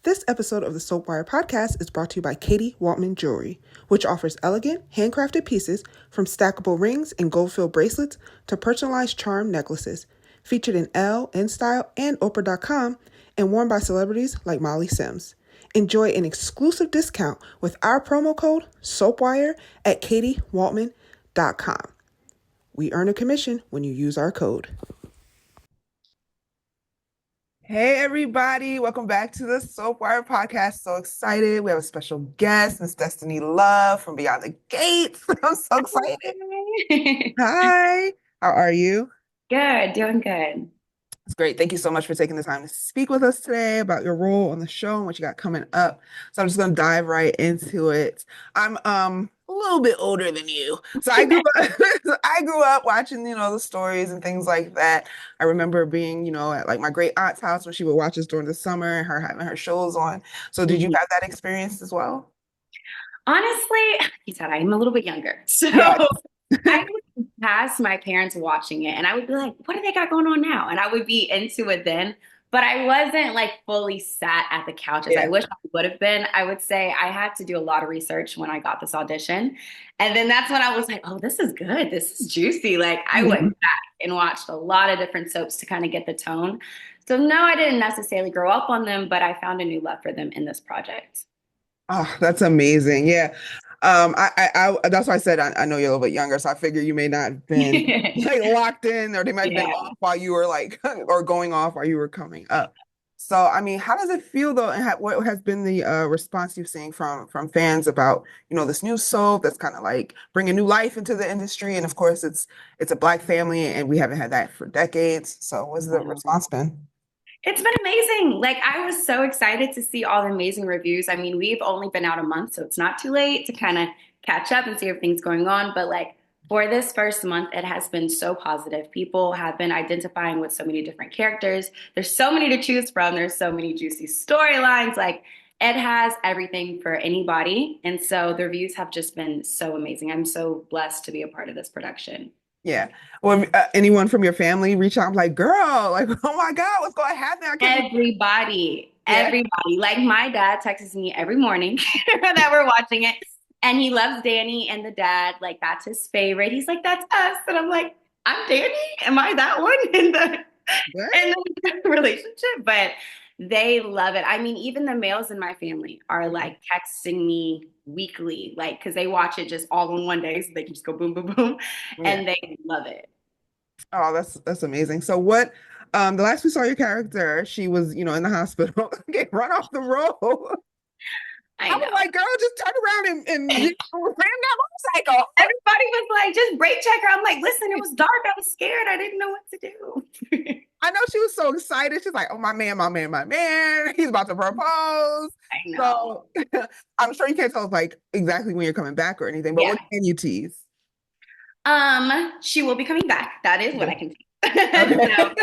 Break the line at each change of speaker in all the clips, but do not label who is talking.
This episode of the Soapwire podcast is brought to you by Katie Waltman Jewelry, which offers elegant, handcrafted pieces from stackable rings and gold-filled bracelets to personalized charm necklaces, featured in Elle, InStyle, and Oprah.com, and worn by celebrities like Molly Sims. Enjoy an exclusive discount with our promo code SOAPWIRE at katiewaltman.com. We earn a commission when you use our code. Hey everybody, welcome back to the Soapwire podcast. So excited. We have a special guest, Miss Destiny Love from Beyond the Gates. I'm so excited. Hi, how are you?
Good, doing good.
It's great. Thank you so much for taking the time to speak with us today about your role on the show and what you got coming up. So I'm just gonna dive right into it. I'm a little bit older than you. So I grew up I grew up watching, the stories and things like that. I remember being, at like my great aunt's house when she would watch us during the summer and her having her shows on. So did you
Mhm.
have that experience as well?
Honestly, you said I'm a little bit younger. So
Yes.
I would pass my parents watching it and I would be like, what do they got going on now? And I would be into it then. But I wasn't like fully sat at the couch as I
Yeah.
wish I would have been. I would say I had to do a lot of research when I got this audition. And then that's when I was like, oh, this is good. This is juicy. Like I went
Mhm.
back and watched a lot of different soaps to kind of get the tone. So no, I didn't necessarily grow up on them, but I found a new love for them in this project.
Oh, that's amazing. Yeah. That's why I said I know you're a little bit younger, so I figure you may not have been like locked in, or they might have been
Yeah.
off while you were like, or going off while you were coming up. So, I mean, how does it feel though, and what has been the response you've seen from fans about, this new soap that's kind of like bringing new life into the industry, and of course, it's a Black family, and we haven't had that for decades. So, what's the response been?
It's been amazing. Like I was so excited to see all the amazing reviews. I mean, we've only been out a month, so it's not too late to kind of catch up and see everything's going on. But like for this first month, it has been so positive. People have been identifying with so many different characters. There's so many to choose from. There's so many juicy storylines. Like it has everything for anybody. And so the reviews have just been so amazing. I'm so blessed to be a part of this production.
Yeah. Well, anyone from your family reach out, I'm like, girl, like, oh my God, what's going to happen? I can't believe.
Everybody,
Yeah.
everybody. Like my dad texts me every morning that we're watching it, and he loves Danny and the dad. Like that's his favorite. He's like, that's us, and I'm like, I'm Danny. Am I that one in
Good.
the relationship? But they love it. I mean, even the males in my family are like texting me weekly, like because they watch it just all in one day, so they can just go boom, boom, boom,
Yeah.
and they love it.
Oh, that's amazing. So what the last we saw your character, she was, in the hospital, get run off the road.
I
I was
know.
like, girl, just turn around and ram that motorcycle.
Everybody was like, just brake check her. I'm like, listen, it was dark. I was scared. I didn't know what to do.
I know she was so excited. She's like, oh, my man, my man, my man. He's about to propose.
I know.
So I'm sure you can't tell us like exactly when you're coming back or anything, but
Yeah.
what can you tease?
She will be coming back. That is what I can
Okay.
no,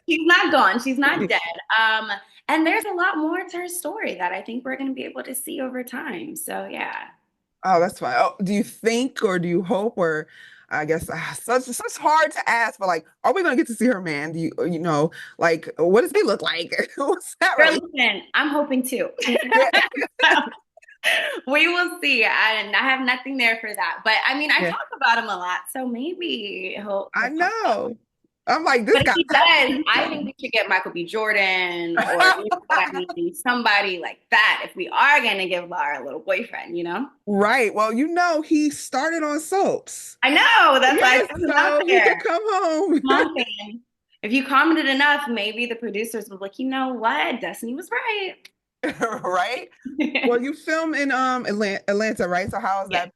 she's not gone. She's not dead. Um, and there's a lot more to her story that I think we're going to be able to see over time. So yeah.
Oh, that's fine. Oh, do you think or do you hope or I guess such hard to ask, but like, are we gonna get to see her man? Do like what does he look like? What's that
Girl,
really?
listen, I'm hoping too.
Yeah,
We will see. And I have nothing there for that. But I mean, I
yeah.
talk about him a lot. So maybe
I
he'll pop up.
know. I'm like, this
But if
guy
he
has to
does,
do
I think
something.
we should get Michael B. Jordan or you know what I mean, somebody like that if we are gonna give Laura a little boyfriend, you know?
Right. Well, he started on soaps.
I know, that's why I
Yes,
put him out
so he could
there.
come home.
Come on, fan. If you commented enough, maybe the producers will be like, you know what? Destiny was right.
Right? Well, you film in Atlanta, right? So how is
Yeah.
that?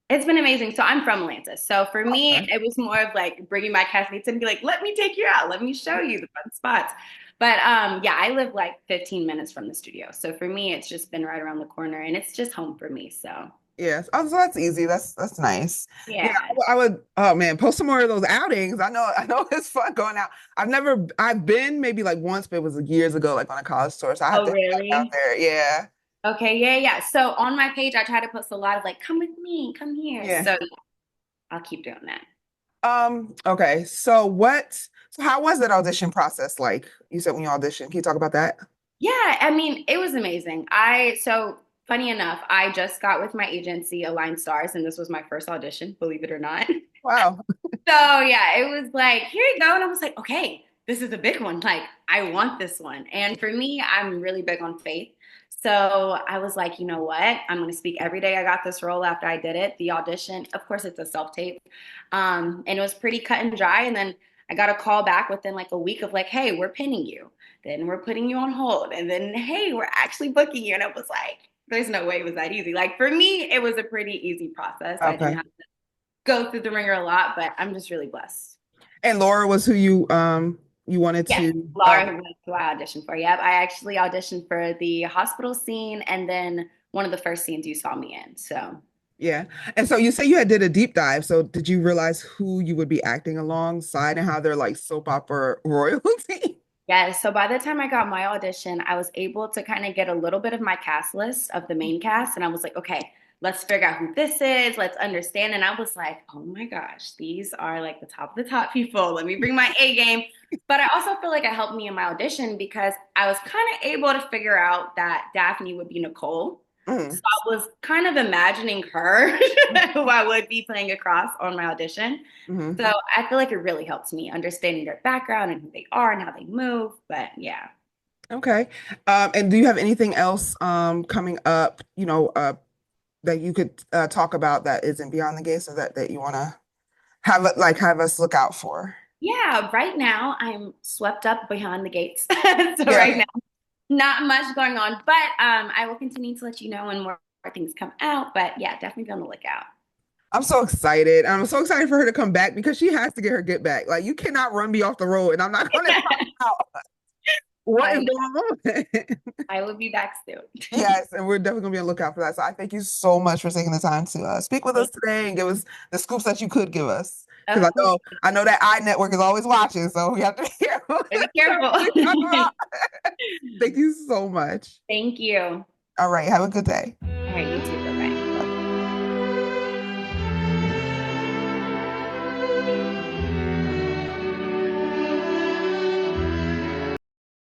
It's been amazing. So I'm from Atlanta. So for me,
Okay.
it was more of like bringing my castmates and be like, let me take you out. Let me show you the fun spots. But yeah, I live like 15 minutes from the studio. So for me, it's just been right around the corner and it's just home for me. So
Yes. Oh, so that's easy. That's nice. Yeah,
yeah.
I would, oh man, post some more of those outings. I know it's fun going out. I've been maybe like once, but it was years ago, like on a college tour. So I have
Oh,
to head back out
really?
there. Yeah.
Okay. Yeah. Yeah. So on my page, I try to post a lot of like, come with me, come here.
Yeah.
So I'll keep doing that.
Okay. So how was that audition process like? You said when you auditioned. Can you talk about that?
Yeah, I mean, it was amazing. So funny enough, I just got with my agency, Aligned Stars, and this was my first audition, believe it or not.
Wow.
So yeah, it was like, here you go. And I was like, okay, this is a big one. Like, I want this one. And for me, I'm really big on faith. So I was like, you know what? I'm going to speak every day I got this role after I did it. The audition, of course, it's a self tape. And it was pretty cut and dry. And then I got a call back within like a week of like, hey, we're pinning you. Then we're putting you on hold. And then, hey, we're actually booking you. And it was like, there's no way it was that easy. Like for me, it was a pretty easy process. I didn't
Okay.
have go through the ringer a lot, but I'm just really blessed.
And Laura was who you wanted
Yes,
to
Laura was who I auditioned for. Yep, I actually auditioned for the hospital scene and then one of the first scenes you saw me in. So
yeah. And so you say you had did a deep dive. So did you realize who you would be acting alongside and how they're like soap opera royalty?
yeah, so by the time I got my audition, I was able to kind of get a little bit of my cast list of the main cast. And I was like, okay, let's figure out who this is. Let's understand. And I was like, oh my gosh, these are like the top of the top people. Let me bring my A game. But I also feel like it helped me in my audition because I was kind of able to figure out that Daphne would be Nicole. So
Mm,
I was kind of imagining her, who I would be playing across on my audition.
hmm.
So I feel like it really helps me understanding their background and who they are and how they move. But yeah.
Okay. And do you have anything else coming up, that you could talk about that isn't beyond the gates or that you want to have us look out for?
Yeah, right now I'm swept up behind the gates. So
Yeah.
right now, not much going on, but I will continue to let you know when more things come out. But yeah, definitely be on the lookout.
I'm so excited. I'm so excited for her to come back because she has to get her get back. Like you cannot run me off the road and I'm not going to find out what
I
is
know
going on.
I will be back soon.
Yes, and we're definitely gonna be on the lookout for that. So I thank you so much for taking the time to speak with us today and give us the scoops that you could give us. Because
Of course,
I know that I network is always watching, so we have to be careful.
be
What
careful.
we talk about. Thank you so much.
Thank you.
All right, have a good day.
All right, you too.